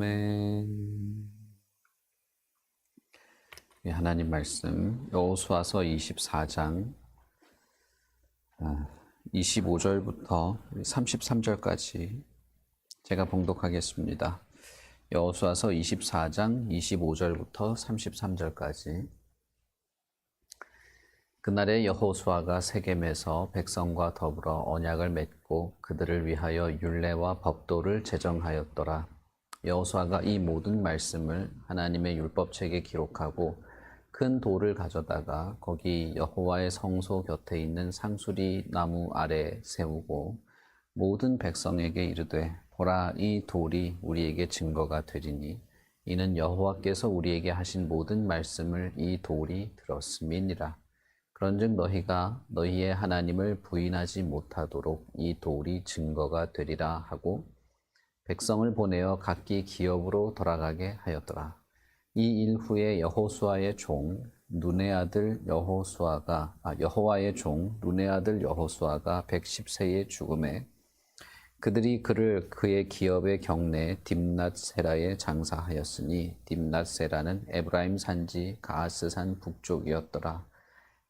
아멘. 하나님 말씀 여호수아서 24장 25절부터 33절까지 제가 봉독하겠습니다. 여호수아서 24장 25절부터 33절까지. 그날에 여호수아가 세겜에서 백성과 더불어 언약을 맺고 그들을 위하여 율례와 법도를 제정하였더라. 여호수아가 이 모든 말씀을 하나님의 율법책에 기록하고 큰 돌을 가져다가 거기 여호와의 성소 곁에 있는 상수리 나무 아래 세우고 모든 백성에게 이르되 보라, 이 돌이 우리에게 증거가 되리니 이는 여호와께서 우리에게 하신 모든 말씀을 이 돌이 들었음이니라. 그런즉 너희가 너희의 하나님을 부인하지 못하도록 이 돌이 증거가 되리라 하고 백성을 보내어 각기 기업으로 돌아가게 하였더라. 이 일 후에 여호와의 종 눈의 아들 여호수아가 110세에 죽음에 그들이 그를 그의 기업의 경내 딥낫세라에 장사하였으니 딥낫세라는 에브라임 산지 가하스산 북쪽이었더라.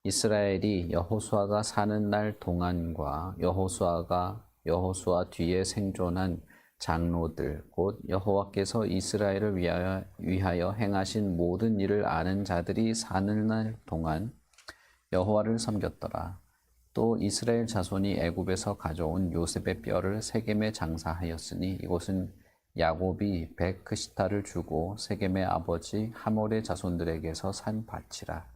이스라엘이 여호수아가 사는 날 동안과 여호수아 뒤에 생존한 장로들 곧 여호와께서 이스라엘을 위하여 행하신 모든 일을 아는 자들이 사는 날 동안 여호와를 섬겼더라. 또 이스라엘 자손이 애굽에서 가져온 요셉의 뼈를 세겜에 장사하였으니 이곳은 야곱이 백크시타를 주고 세겜의 아버지 하몰의 자손들에게서 산 밭이라.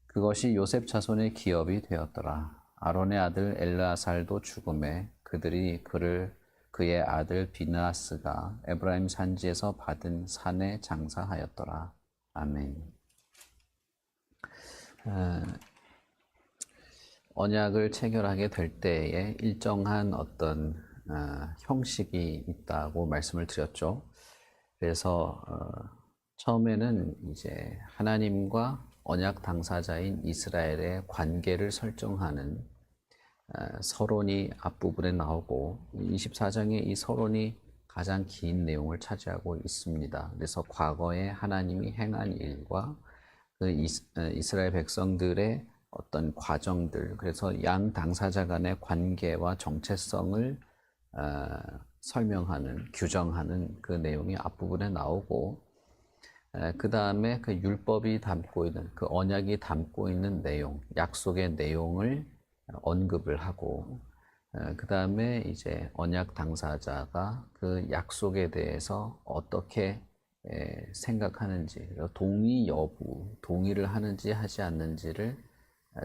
그것이 요셉 자손의 기업이 되었더라. 아론의 아들 엘르아살도 죽음에 그들이 그의 아들 비느하스가 에브라임 산지에서 받은 산에 장사하였더라. 아멘. 언약을 체결하게 될 때에 일정한 어떤 형식이 있다고 말씀을 드렸죠. 그래서 처음에는 이제 하나님과 언약 당사자인 이스라엘의 관계를 설정하는 서론이 앞부분에 나오고 24장에 이 서론이 가장 긴 내용을 차지하고 있습니다. 그래서 과거에 하나님이 행한 일과 그 이스라엘 백성들의 어떤 과정들, 그래서 양 당사자 간의 관계와 정체성을 설명하는, 규정하는 그 내용이 앞부분에 나오고 그 다음에 그 율법이 담고 있는, 그 언약이 담고 있는 내용, 약속의 내용을 언급을 하고 그 다음에 이제 언약 당사자가 그 약속에 대해서 어떻게 생각하는지, 동의 여부, 동의를 하는지 하지 않는지를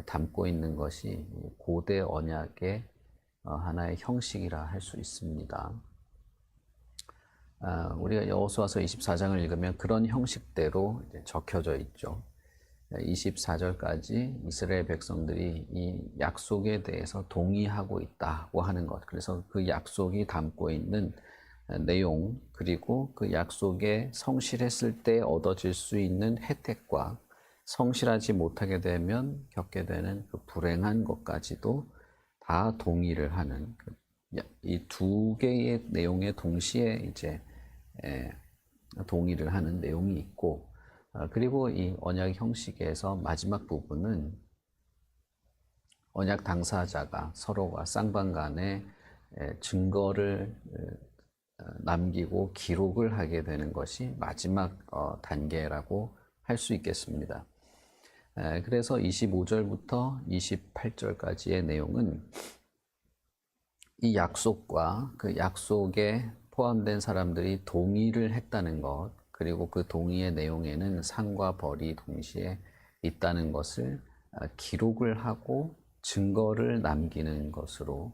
담고 있는 것이 고대 언약의 하나의 형식이라 할 수 있습니다. 우리가 여호수아서 24장을 읽으면 그런 형식대로 적혀져 있죠. 24절까지 이스라엘 백성들이 이 약속에 대해서 동의하고 있다고 하는 것, 그래서 그 약속이 담고 있는 내용, 그리고 그 약속에 성실했을 때 얻어질 수 있는 혜택과 성실하지 못하게 되면 겪게 되는 그 불행한 것까지도 다 동의를 하는 이 두 개의 내용에 동시에 이제 동의를 하는 내용이 있고, 그리고 이 언약 형식에서 마지막 부분은 언약 당사자가 서로가 쌍방 간에 증거를 남기고 기록을 하게 되는 것이 마지막 단계라고 할 수 있겠습니다. 그래서 25절부터 28절까지의 내용은 이 약속과 그 약속에 포함된 사람들이 동의를 했다는 것, 그리고 그 동의의 내용에는 상과 벌이 동시에 있다는 것을 기록을 하고 증거를 남기는 것으로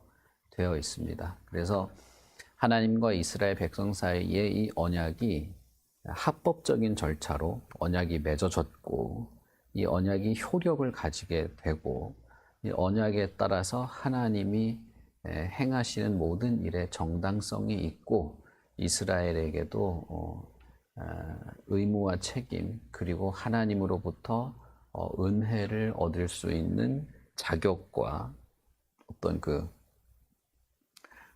되어 있습니다. 그래서 하나님과 이스라엘 백성 사이에 이 언약이 합법적인 절차로 언약이 맺어졌고, 이 언약이 효력을 가지게 되고, 이 언약에 따라서 하나님이 행하시는 모든 일에 정당성이 있고, 이스라엘에게도 의무와 책임, 그리고 하나님으로부터 은혜를 얻을 수 있는 자격과 어떤 그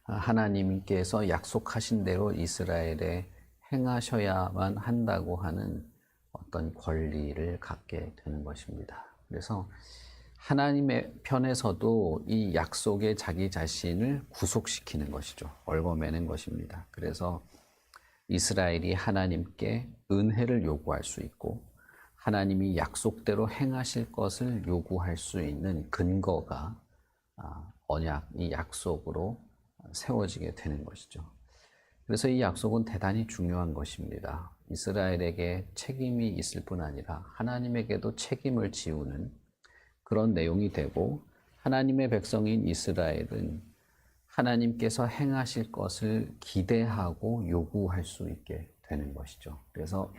하나님께서 약속하신 대로 이스라엘의 행하셔야만 한다고 하는 어떤 권리를 갖게 되는 것입니다. 그래서 하나님의 편에서도 이 약속에 자기 자신을 구속시키는 것이죠. 얽어매는 것입니다. 그래서 이스라엘이 하나님께 은혜를 요구할 수 있고 하나님이 약속대로 행하실 것을 요구할 수 있는 근거가 언약, 이 약속으로 세워지게 되는 것이죠. 그래서 이 약속은 대단히 중요한 것입니다. 이스라엘에게 책임이 있을 뿐 아니라 하나님에게도 책임을 지우는 그런 내용이 되고, 하나님의 백성인 이스라엘은 하나님께서 행하실 것을 기대하고 요구할 수 있게 되는 것이죠. 그래서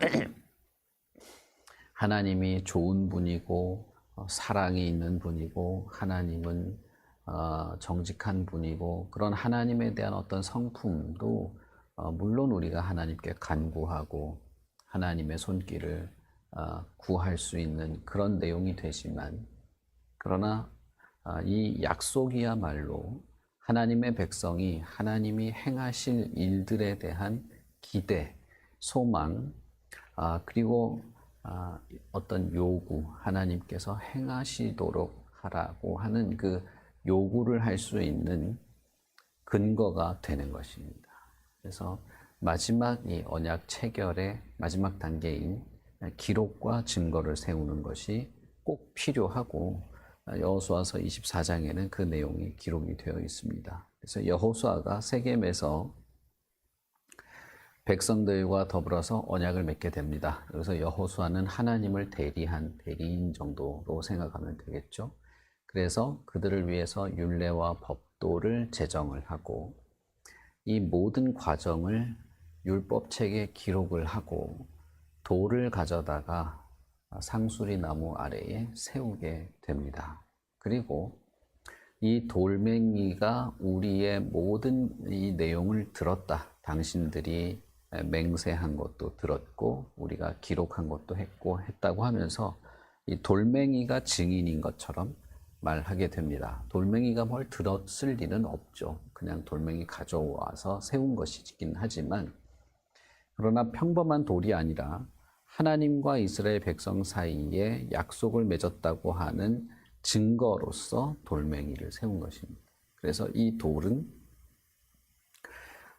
하나님이 좋은 분이고 사랑이 있는 분이고 하나님은 정직한 분이고, 그런 하나님에 대한 어떤 성품도 물론 우리가 하나님께 간구하고 하나님의 손길을 구할 수 있는 그런 내용이 되지만, 그러나 이 약속이야말로 하나님의 백성이 하나님이 행하실 일들에 대한 기대, 소망, 그리고 어떤 요구, 하나님께서 행하시도록 하라고 하는 그 요구를 할 수 있는 근거가 되는 것입니다. 그래서 마지막 이 언약 체결의 마지막 단계인 기록과 증거를 세우는 것이 꼭 필요하고, 여호수아서 24장에는 그 내용이 기록이 되어 있습니다. 그래서 여호수아가 세겜에서 백성들과 더불어서 언약을 맺게 됩니다. 그래서 여호수아는 하나님을 대리한 대리인 정도로 생각하면 되겠죠. 그래서 그들을 위해서 율례와 법도를 제정을 하고, 이 모든 과정을 율법책에 기록을 하고 돌을 가져다가 상수리 나무 아래에 세우게 됩니다. 그리고 이 돌멩이가 우리의 모든 이 내용을 들었다. 당신들이 맹세한 것도 들었고 우리가 기록한 것도 했다고 하면서 이 돌멩이가 증인인 것처럼 말하게 됩니다. 돌멩이가 뭘 들었을 리는 없죠. 그냥 돌멩이 가져와서 세운 것이긴 하지만, 그러나 평범한 돌이 아니라 하나님과 이스라엘 백성 사이에 약속을 맺었다고 하는 증거로서 돌멩이를 세운 것입니다. 그래서 이 돌은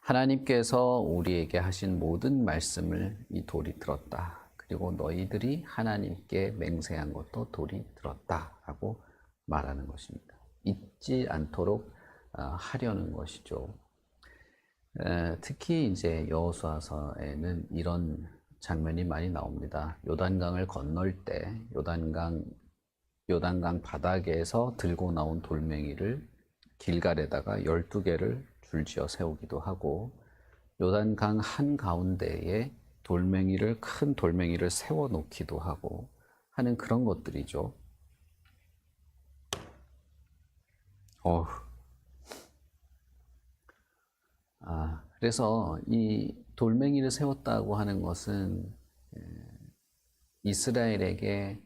하나님께서 우리에게 하신 모든 말씀을 이 돌이 들었다. 그리고 너희들이 하나님께 맹세한 것도 돌이 들었다 라고 말하는 것입니다. 잊지 않도록 하려는 것이죠. 특히 이제 여호수아서에는 이런 장면이 많이 나옵니다. 요단강을 건널 때 요단강 바닥에서 들고 나온 돌멩이를 길갈에다가 12개를 줄지어 세우기도 하고, 요단강 한가운데에 큰 돌멩이를 세워 놓기도 하고 하는 그런 것들이죠. 그래서 이 돌멩이를 세웠다고 하는 것은 이스라엘에게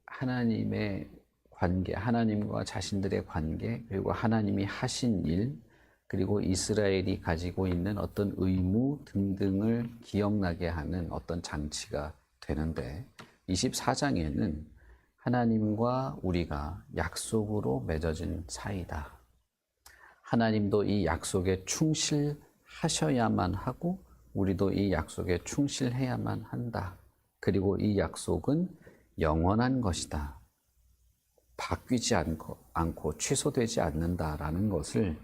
하나님의 관계, 하나님과 자신들의 관계, 그리고 하나님이 하신 일, 그리고 이스라엘이 가지고 있는 어떤 의무 등등을 기억나게 하는 어떤 장치가 되는데, 24장에는 하나님과 우리가 약속으로 맺어진 사이다. 하나님도 이 약속에 충실하셔야만 하고 우리도 이 약속에 충실해야만 한다. 그리고 이 약속은 영원한 것이다. 바뀌지 않고 취소되지 않는다라는 것을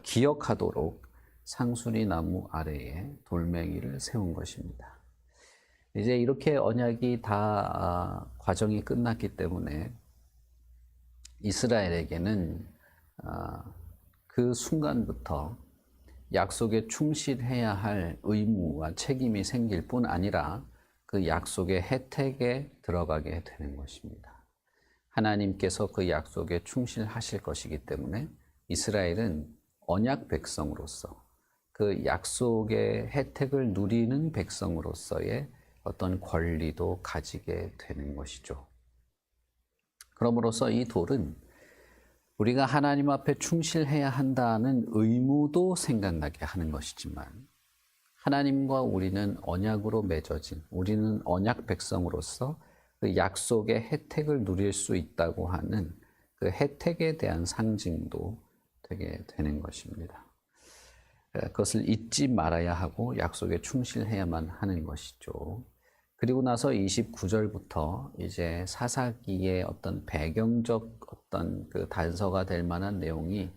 기억하도록 상수리 나무 아래에 돌멩이를 세운 것입니다. 이제 이렇게 언약이 다 과정이 끝났기 때문에 이스라엘에게는 그 순간부터 약속에 충실해야 할 의무와 책임이 생길 뿐 아니라 그 약속의 혜택에 들어가게 되는 것입니다. 하나님께서 그 약속에 충실하실 것이기 때문에 이스라엘은 언약 백성으로서 그 약속의 혜택을 누리는 백성으로서의 어떤 권리도 가지게 되는 것이죠. 그러므로서 이 돌은 우리가 하나님 앞에 충실해야 한다는 의무도 생각나게 하는 것이지만, 하나님과 우리는 언약으로 맺어진, 우리는 언약 백성으로서 그 약속의 혜택을 누릴 수 있다고 하는 그 혜택에 대한 상징도 되게 되는 것입니다. 그것을 잊지 말아야 하고 약속에 충실해야만 하는 것이죠. 그리고 나서 29절부터 이제 사사기의 어떤 배경적 어떤 그 단서가 될 만한 내용이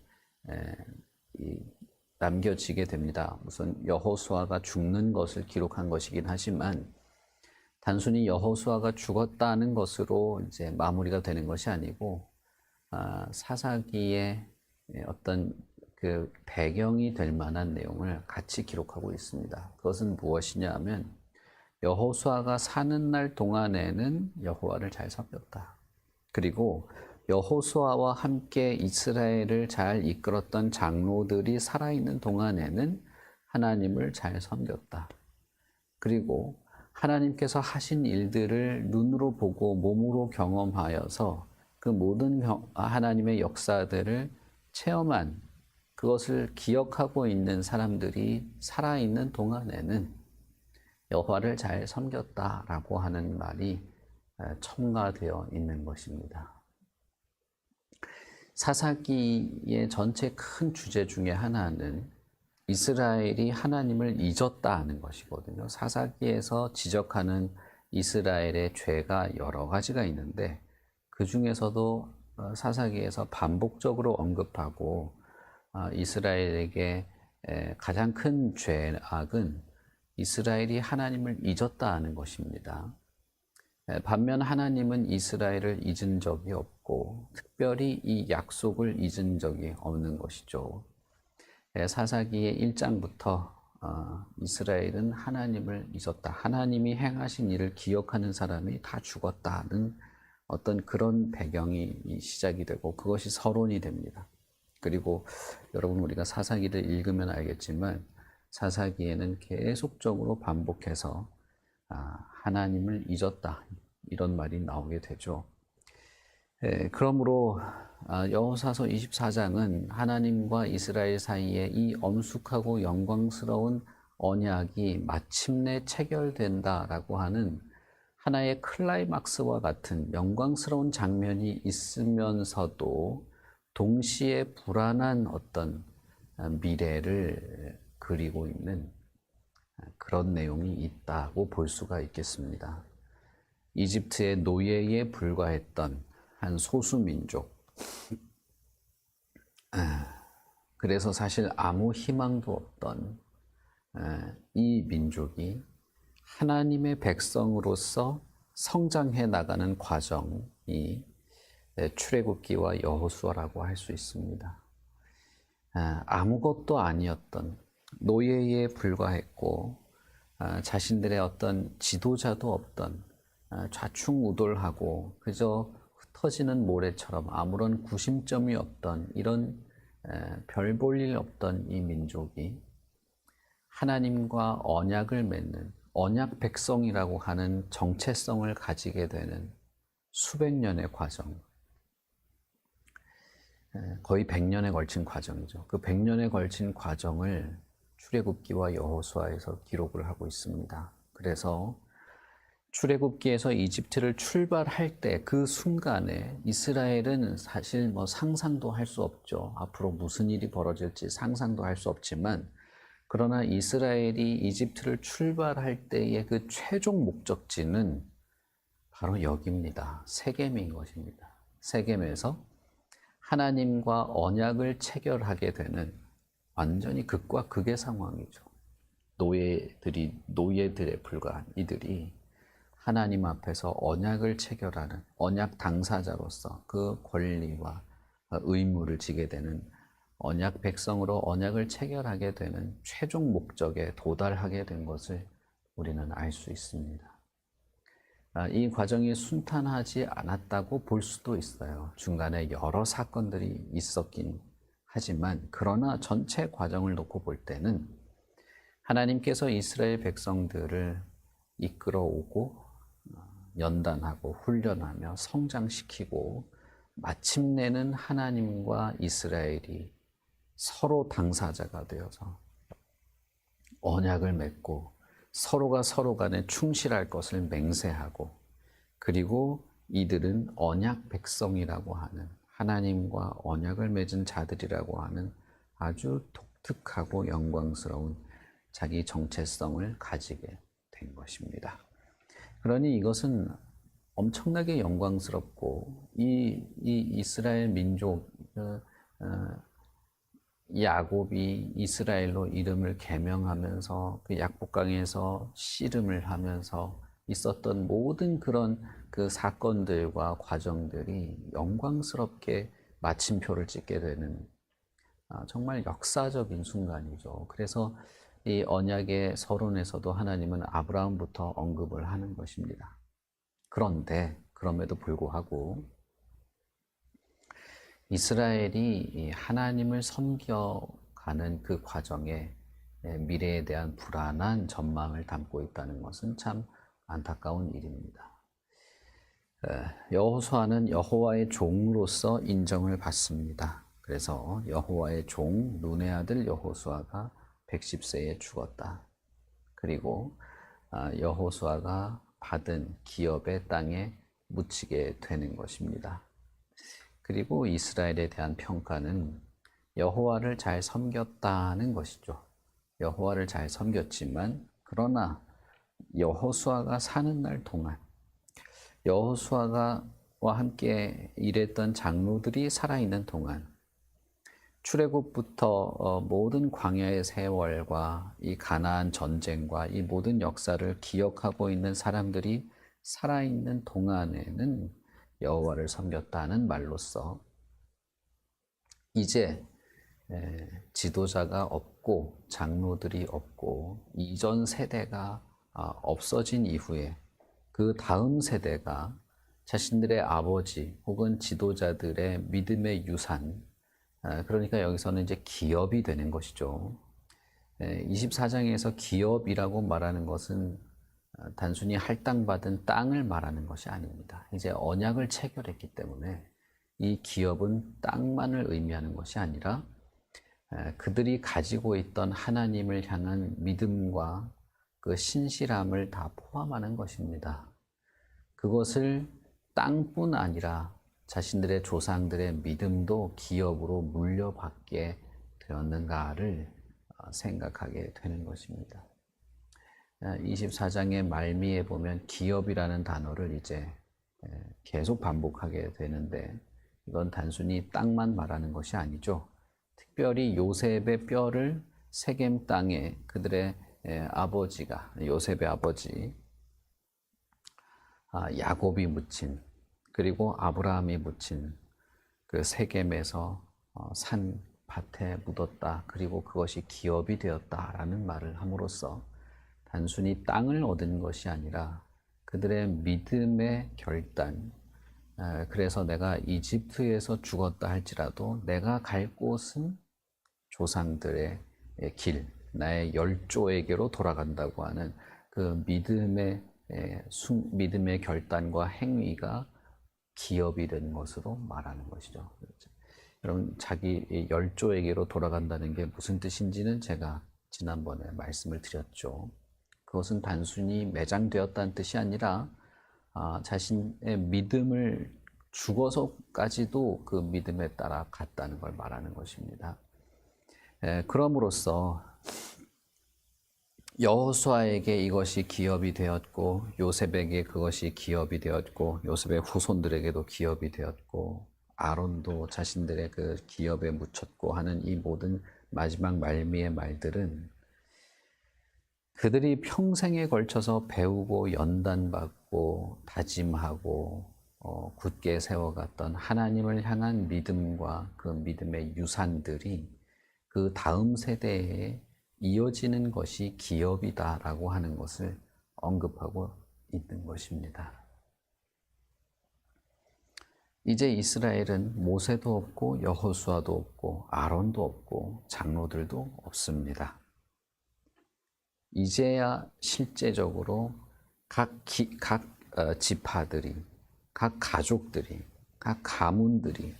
남겨지게 됩니다. 우선 여호수아가 죽는 것을 기록한 것이긴 하지만 단순히 여호수아가 죽었다는 것으로 이제 마무리가 되는 것이 아니고 사사기의 어떤 그 배경이 될 만한 내용을 같이 기록하고 있습니다. 그것은 무엇이냐 하면 여호수아가 사는 날 동안에는 여호와를 잘 섬겼다. 그리고 여호수아와 함께 이스라엘을 잘 이끌었던 장로들이 살아있는 동안에는 하나님을 잘 섬겼다. 그리고 하나님께서 하신 일들을 눈으로 보고 몸으로 경험하여서 그 모든 하나님의 역사들을 체험한 그것을 기억하고 있는 사람들이 살아있는 동안에는 여호와를 잘 섬겼다라고 하는 말이 첨가되어 있는 것입니다. 사사기의 전체 큰 주제 중에 하나는 이스라엘이 하나님을 잊었다 하는 것이거든요. 사사기에서 지적하는 이스라엘의 죄가 여러 가지가 있는데 그 중에서도 사사기에서 반복적으로 언급하고 이스라엘에게 가장 큰 죄악은 이스라엘이 하나님을 잊었다 하는 것입니다. 반면 하나님은 이스라엘을 잊은 적이 없고 특별히 이 약속을 잊은 적이 없는 것이죠. 사사기의 1장부터 이스라엘은 하나님을 잊었다. 하나님이 행하신 일을 기억하는 사람이 다 죽었다는 어떤 그런 배경이 시작이 되고 그것이 서론이 됩니다. 그리고 여러분 우리가 사사기를 읽으면 알겠지만 사사기에는 계속적으로 반복해서 하나님을 잊었다 이런 말이 나오게 되죠. 그러므로 여호사서 24장은 하나님과 이스라엘 사이에 이 엄숙하고 영광스러운 언약이 마침내 체결된다라고 하는 하나의 클라이막스와 같은 영광스러운 장면이 있으면서도 동시에 불안한 어떤 미래를 그리고 있는 그런 내용이 있다고 볼 수가 있겠습니다. 이집트의 노예에 불과했던 한 소수민족, 그래서 사실 아무 희망도 없던 이 민족이 하나님의 백성으로서 성장해 나가는 과정이 출애굽기와 여호수아라고 할 수 있습니다. 아무것도 아니었던 노예에 불과했고 자신들의 어떤 지도자도 없던 좌충우돌하고 그저 흩어지는 모래처럼 아무런 구심점이 없던 이런 별 볼 일 없던 이 민족이 하나님과 언약을 맺는 언약 백성이라고 하는 정체성을 가지게 되는 수백 년의 과정, 거의 100년에 걸친 과정이죠. 그 100년에 걸친 과정을 출애굽기와 여호수아에서 기록을 하고 있습니다. 그래서 출애굽기에서 이집트를 출발할 때 그 순간에 이스라엘은 사실 상상도 할 수 없죠. 앞으로 무슨 일이 벌어질지 상상도 할 수 없지만 그러나 이스라엘이 이집트를 출발할 때의 그 최종 목적지는 바로 여기입니다. 세겜인 것입니다. 세겜에서 하나님과 언약을 체결하게 되는 완전히 극과 극의 상황이죠. 노예들에 불과한 이들이 하나님 앞에서 언약을 체결하는 언약 당사자로서 그 권리와 의무를 지게 되는 언약 백성으로 언약을 체결하게 되는 최종 목적에 도달하게 된 것을 우리는 알 수 있습니다. 이 과정이 순탄하지 않았다고 볼 수도 있어요. 중간에 여러 사건들이 있었긴 하지만 그러나 전체 과정을 놓고 볼 때는 하나님께서 이스라엘 백성들을 이끌어오고 연단하고 훈련하며 성장시키고 마침내는 하나님과 이스라엘이 서로 당사자가 되어서 언약을 맺고 서로가 서로 간에 충실할 것을 맹세하고, 그리고 이들은 언약 백성이라고 하는, 하나님과 언약을 맺은 자들이라고 하는 아주 독특하고 영광스러운 자기 정체성을 가지게 된 것입니다. 그러니 이것은 엄청나게 영광스럽고, 이 이스라엘 민족, 야곱이 이스라엘로 이름을 개명하면서 그 약복강에서 씨름을 하면서 있었던 모든 그런 그 사건들과 과정들이 영광스럽게 마침표를 찍게 되는 정말 역사적인 순간이죠. 그래서 이 언약의 서론에서도 하나님은 아브라함부터 언급을 하는 것입니다. 그런데 그럼에도 불구하고 이스라엘이 하나님을 섬겨가는 그 과정에 미래에 대한 불안한 전망을 담고 있다는 것은 참 안타까운 일입니다. 여호수아는 여호와의 종으로서 인정을 받습니다. 그래서 여호와의 종 눈의 아들 여호수아가 110세에 죽었다. 그리고 여호수아가 받은 기업의 땅에 묻히게 되는 것입니다. 그리고 이스라엘에 대한 평가는 여호와를 잘 섬겼다는 것이죠. 여호와를 잘 섬겼지만, 그러나 여호수아가 사는 날 동안 여호수아와 함께 일했던 장로들이 살아있는 동안, 출애굽부터 모든 광야의 세월과 이 가나안 전쟁과 이 모든 역사를 기억하고 있는 사람들이 살아있는 동안에는 여호와를 섬겼다는 말로써 이제 지도자가 없고 장로들이 없고 이전 세대가 없어진 이후에 그 다음 세대가 자신들의 아버지 혹은 지도자들의 믿음의 유산, 그러니까 여기서는 이제 기업이 되는 것이죠. 24장에서 기업이라고 말하는 것은 단순히 할당받은 땅을 말하는 것이 아닙니다. 이제 언약을 체결했기 때문에 이 기업은 땅만을 의미하는 것이 아니라 그들이 가지고 있던 하나님을 향한 믿음과 그 신실함을 다 포함하는 것입니다. 그것을 땅뿐 아니라 자신들의 조상들의 믿음도 기업으로 물려받게 되었는가를 생각하게 되는 것입니다. 24장의 말미에 보면 기업이라는 단어를 이제 계속 반복하게 되는데, 이건 단순히 땅만 말하는 것이 아니죠. 특별히 요셉의 뼈를 세겜 땅에 그들의 아버지가, 요셉의 아버지 야곱이 묻힌, 그리고 아브라함이 묻힌 그 세겜에서 산 밭에 묻었다. 그리고 그것이 기업이 되었다라는 말을 함으로써 단순히 땅을 얻은 것이 아니라 그들의 믿음의 결단, 그래서 내가 이집트에서 죽었다 할지라도 내가 갈 곳은 조상들의 길, 나의 열조에게로 돌아간다고 하는 그 믿음의 결단과 행위가 기업이 된 것으로 말하는 것이죠. 여러분, 자기 열조에게로 돌아간다는 게 무슨 뜻인지는 제가 지난번에 말씀을 드렸죠. 그것은 단순히 매장되었다는 뜻이 아니라 자신의 믿음을 죽어서까지도 그 믿음에 따라 갔다는 걸 말하는 것입니다. 그럼으로써 여호수아에게 이것이 기업이 되었고, 요셉에게 그것이 기업이 되었고, 요셉의 후손들에게도 기업이 되었고, 아론도 자신들의 그 기업에 묻혔고 하는 이 모든 마지막 말미의 말들은 그들이 평생에 걸쳐서 배우고 연단받고 다짐하고 굳게 세워갔던 하나님을 향한 믿음과 그 믿음의 유산들이 그 다음 세대에 이어지는 것이 기업이다라고 하는 것을 언급하고 있는 것입니다. 이제 이스라엘은 모세도 없고 여호수아도 없고 아론도 없고 장로들도 없습니다. 이제야 실제적으로 각 지파들이, 각 가족들이, 각 가문들이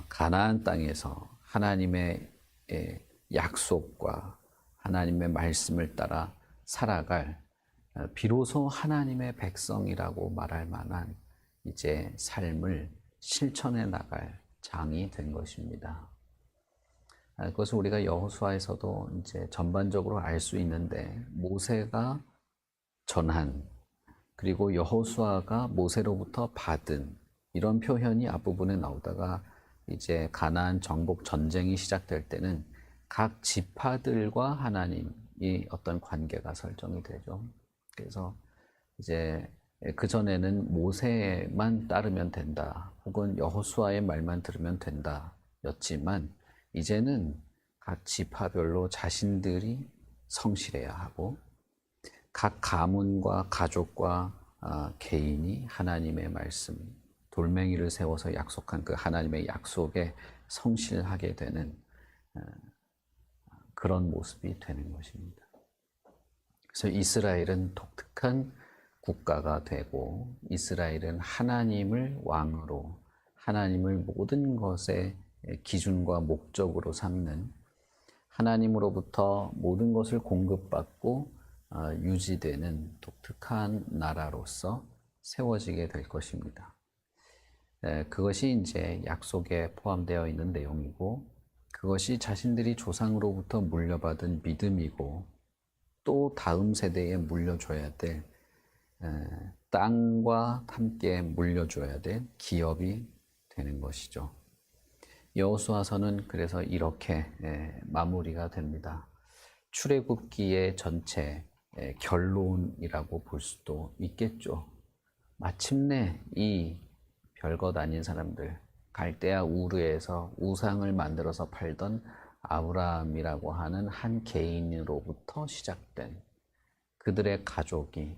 가나안 땅에서 하나님의 약속과 하나님의 말씀을 따라 살아갈 비로소 하나님의 백성이라고 말할 만한 이제 삶을 실천해 나갈 장이 된 것입니다. 그것을 우리가 여호수아에서도 이제 전반적으로 알 수 있는데, 모세가 전한, 그리고 여호수아가 모세로부터 받은, 이런 표현이 앞부분에 나오다가 이제 가나안 정복 전쟁이 시작될 때는 각 지파들과 하나님이 어떤 관계가 설정이 되죠. 그래서 이제 그전에는 모세만 따르면 된다, 혹은 여호수아의 말만 들으면 된다 였지만, 이제는 각 지파별로 자신들이 성실해야 하고, 각 가문과 가족과 개인이 하나님의 말씀, 돌멩이를 세워서 약속한 그 하나님의 약속에 성실하게 되는 그런 모습이 되는 것입니다. 그래서 이스라엘은 독특한 국가가 되고, 이스라엘은 하나님을 왕으로, 하나님을 모든 것의 기준과 목적으로 삼는, 하나님으로부터 모든 것을 공급받고 유지되는 독특한 나라로서 세워지게 될 것입니다. 그것이 이제 약속에 포함되어 있는 내용이고, 그것이 자신들이 조상으로부터 물려받은 믿음이고, 또 다음 세대에 물려줘야 될 땅과 함께 물려줘야 될 기업이 되는 것이죠. 여호수아서는 그래서 이렇게 마무리가 됩니다. 출애굽기의 전체 결론이라고 볼 수도 있겠죠. 마침내 이 별것 아닌 사람들, 갈대아 우르에서 우상을 만들어서 팔던 아브라함이라고 하는 한 개인으로부터 시작된 그들의 가족이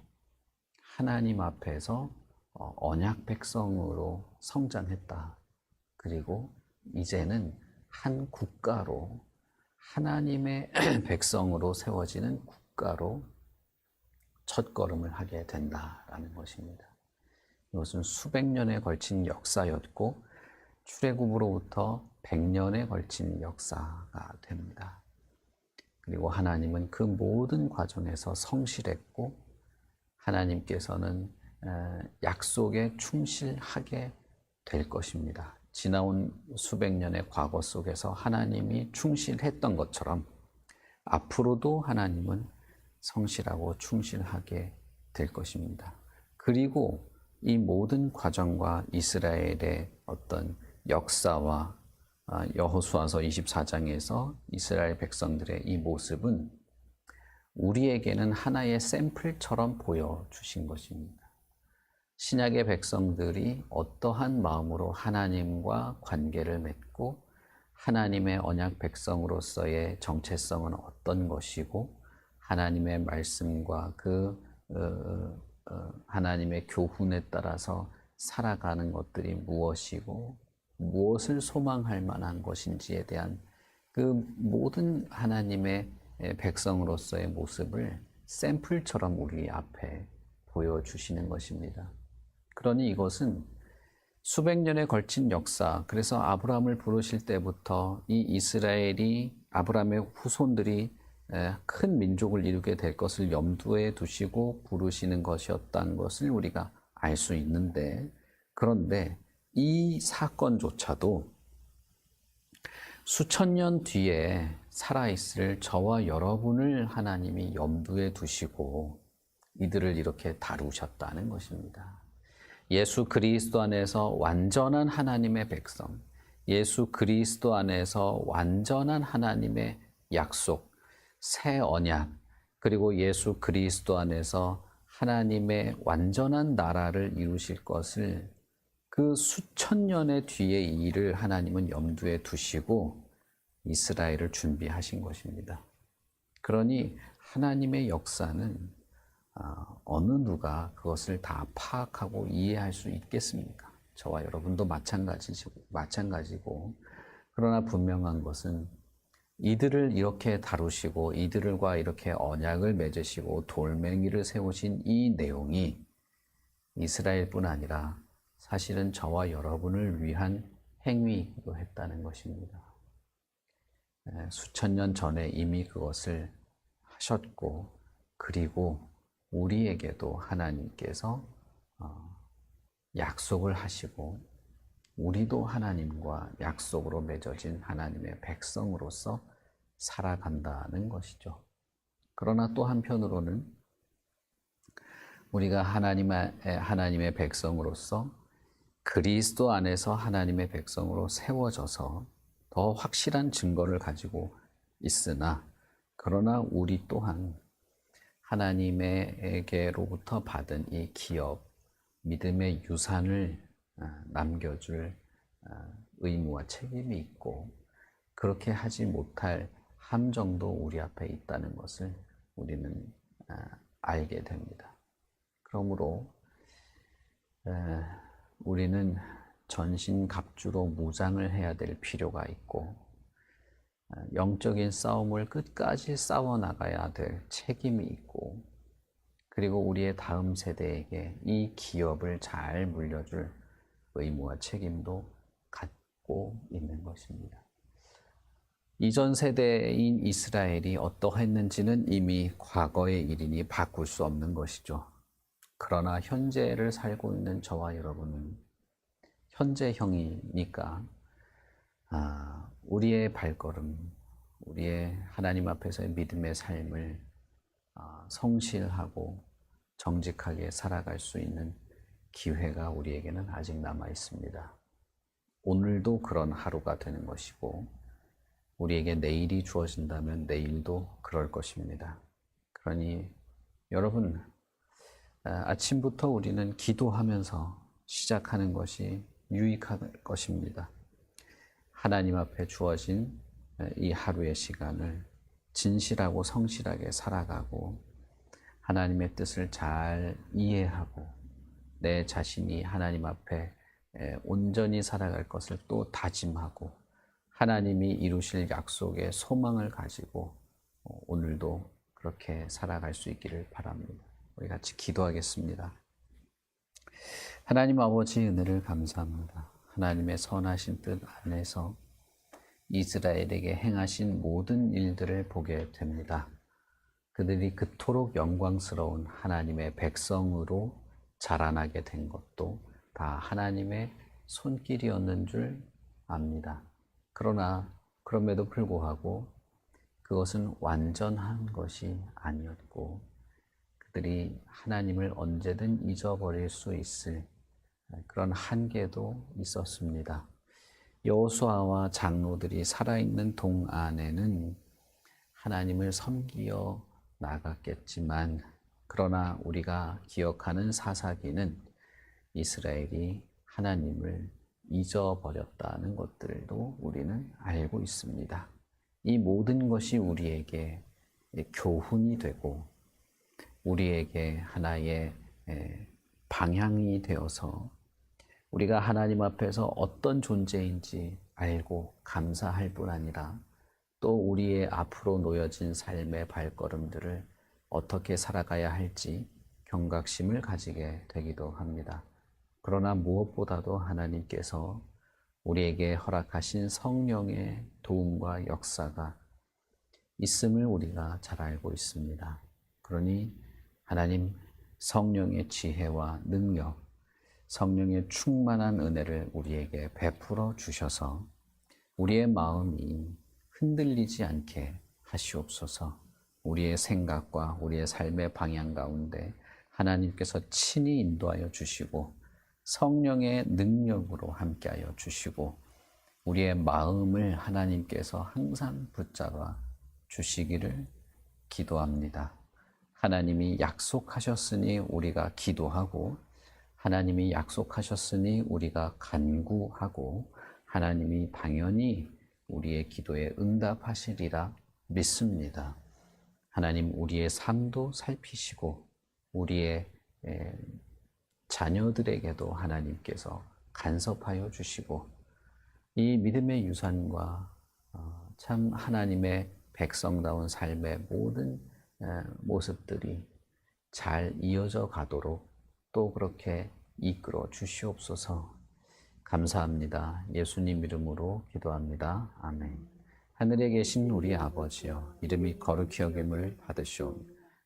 하나님 앞에서 언약 백성으로 성장했다. 그리고 이제는 한 국가로, 하나님의 백성으로 세워지는 국가로 첫걸음을 하게 된다라는 것입니다. 이것은 수백 년에 걸친 역사였고, 출애굽으로부터 100년에 걸친 역사가 됩니다. 그리고 하나님은 그 모든 과정에서 성실했고, 하나님께서는 약속에 충실하게 될 것입니다. 지나온 수백 년의 과거 속에서 하나님이 충실했던 것처럼 앞으로도 하나님은 성실하고 충실하게 될 것입니다. 그리고 이 모든 과정과 이스라엘의 어떤 역사와 여호수아서 24장에서 이스라엘 백성들의 이 모습은 우리에게는 하나의 샘플처럼 보여주신 것입니다. 신약의 백성들이 어떠한 마음으로 하나님과 관계를 맺고, 하나님의 언약 백성으로서의 정체성은 어떤 것이고, 하나님의 말씀과 그 하나님의 교훈에 따라서 살아가는 것들이 무엇이고, 무엇을 소망할 만한 것인지에 대한 그 모든 하나님의 백성으로서의 모습을 샘플처럼 우리 앞에 보여주시는 것입니다. 그러니 이것은 수백 년에 걸친 역사, 그래서 아브라함을 부르실 때부터 이 이스라엘이, 아브라함의 후손들이 큰 민족을 이루게 될 것을 염두에 두시고 부르시는 것이었다는 것을 우리가 알 수 있는데, 그런데 이 사건조차도 수천 년 뒤에 살아있을 저와 여러분을 하나님이 염두에 두시고 이들을 이렇게 다루셨다는 것입니다. 예수 그리스도 안에서 완전한 하나님의 백성, 예수 그리스도 안에서 완전한 하나님의 약속, 새 언약, 그리고 예수 그리스도 안에서 하나님의 완전한 나라를 이루실 것을, 그 수천 년의 뒤의 일을 하나님은 염두에 두시고 이스라엘을 준비하신 것입니다. 그러니 하나님의 역사는 어느 누가 그것을 다 파악하고 이해할 수 있겠습니까? 저와 여러분도 마찬가지고, 그러나 분명한 것은 이들을 이렇게 다루시고 이들과 이렇게 언약을 맺으시고 돌멩이를 세우신 이 내용이 이스라엘뿐 아니라 사실은 저와 여러분을 위한 행위이기도 했다는 것입니다. 수천 년 전에 이미 그것을 하셨고, 그리고 우리에게도 하나님께서 약속을 하시고, 우리도 하나님과 약속으로 맺어진 하나님의 백성으로서 살아간다는 것이죠. 그러나 또 한편으로는 우리가 하나님의 백성으로서 그리스도 안에서 하나님의 백성으로 세워져서 더 확실한 증거를 가지고 있으나, 그러나 우리 또한 하나님에게로부터 받은 이 기업, 믿음의 유산을 남겨줄 의무와 책임이 있고, 그렇게 하지 못할 함정도 우리 앞에 있다는 것을 우리는 알게 됩니다. 그러므로 우리는 전신갑주로 무장을 해야 될 필요가 있고, 영적인 싸움을 끝까지 싸워나가야 될 책임이 있고, 그리고 우리의 다음 세대에게 이 기업을 잘 물려줄 의무와 책임도 갖고 있는 것입니다. 이전 세대인 이스라엘이 어떠했는지는 이미 과거의 일이니 바꿀 수 없는 것이죠. 그러나 현재를 살고 있는 저와 여러분은 현재형이니까 우리의 발걸음, 우리의 하나님 앞에서의 믿음의 삶을 성실하고 정직하게 살아갈 수 있는 기회가 우리에게는 아직 남아 있습니다. 오늘도 그런 하루가 되는 것이고, 우리에게 내일이 주어진다면 내일도 그럴 것입니다. 그러니 여러분, 아침부터 우리는 기도하면서 시작하는 것이 유익할 것입니다. 하나님 앞에 주어진 이 하루의 시간을 진실하고 성실하게 살아가고, 하나님의 뜻을 잘 이해하고, 내 자신이 하나님 앞에 온전히 살아갈 것을 또 다짐하고, 하나님이 이루실 약속의 소망을 가지고 오늘도 그렇게 살아갈 수 있기를 바랍니다. 우리 같이 기도하겠습니다. 하나님 아버지, 은혜를 감사합니다. 하나님의 선하신 뜻 안에서 이스라엘에게 행하신 모든 일들을 보게 됩니다. 그들이 그토록 영광스러운 하나님의 백성으로 자라나게 된 것도 다 하나님의 손길이었는 줄 압니다. 그러나 그럼에도 불구하고 그것은 완전한 것이 아니었고, 그들이 하나님을 언제든 잊어버릴 수 있을 그런 한계도 있었습니다. 여호수아와 장로들이 살아있는 동안에는 하나님을 섬기어 나갔겠지만, 그러나 우리가 기억하는 사사기는 이스라엘이 하나님을 잊어버렸다는 것들도 우리는 알고 있습니다. 이 모든 것이 우리에게 교훈이 되고, 우리에게 하나의 방향이 되어서 우리가 하나님 앞에서 어떤 존재인지 알고 감사할 뿐 아니라, 또 우리의 앞으로 놓여진 삶의 발걸음들을 어떻게 살아가야 할지 경각심을 가지게 되기도 합니다. 그러나 무엇보다도 하나님께서 우리에게 허락하신 성령의 도움과 역사가 있음을 우리가 잘 알고 있습니다. 그러니 하나님, 성령의 지혜와 능력, 성령의 충만한 은혜를 우리에게 베풀어 주셔서 우리의 마음이 흔들리지 않게 하시옵소서. 우리의 생각과 우리의 삶의 방향 가운데 하나님께서 친히 인도하여 주시고, 성령의 능력으로 함께하여 주시고, 우리의 마음을 하나님께서 항상 붙잡아 주시기를 기도합니다. 하나님이 약속하셨으니 우리가 기도하고, 하나님이 약속하셨으니 우리가 간구하고, 하나님이 당연히 우리의 기도에 응답하시리라 믿습니다. 하나님, 우리의 삶도 살피시고 우리의 자녀들에게도 하나님께서 간섭하여 주시고, 이 믿음의 유산과 참 하나님의 백성다운 삶의 모든 모습들이 잘 이어져 가도록 또 그렇게 이끌어 주시옵소서. 감사합니다. 예수님 이름으로 기도합니다. 아멘. 하늘에 계신 우리 아버지여, 이름이 거룩히 여김을 받으시오며,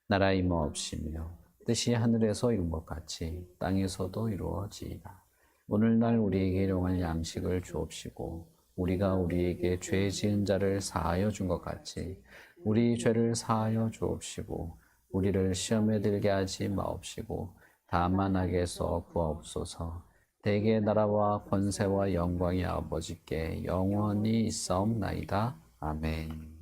나라 임하옵시며, 뜻이 하늘에서 이룬 것 같이 땅에서도 이루어지이다. 오늘날 우리에게 일용할 양식을 주옵시고, 우리가 우리에게 죄 지은 자를 사하여 준 것 같이 우리 죄를 사하여 주옵시고, 우리를 시험에 들게 하지 마옵시고, 다만 악에서 구하옵소서. 대개 나라와 권세와 영광이 아버지께 영원히 있사옵나이다. 아멘.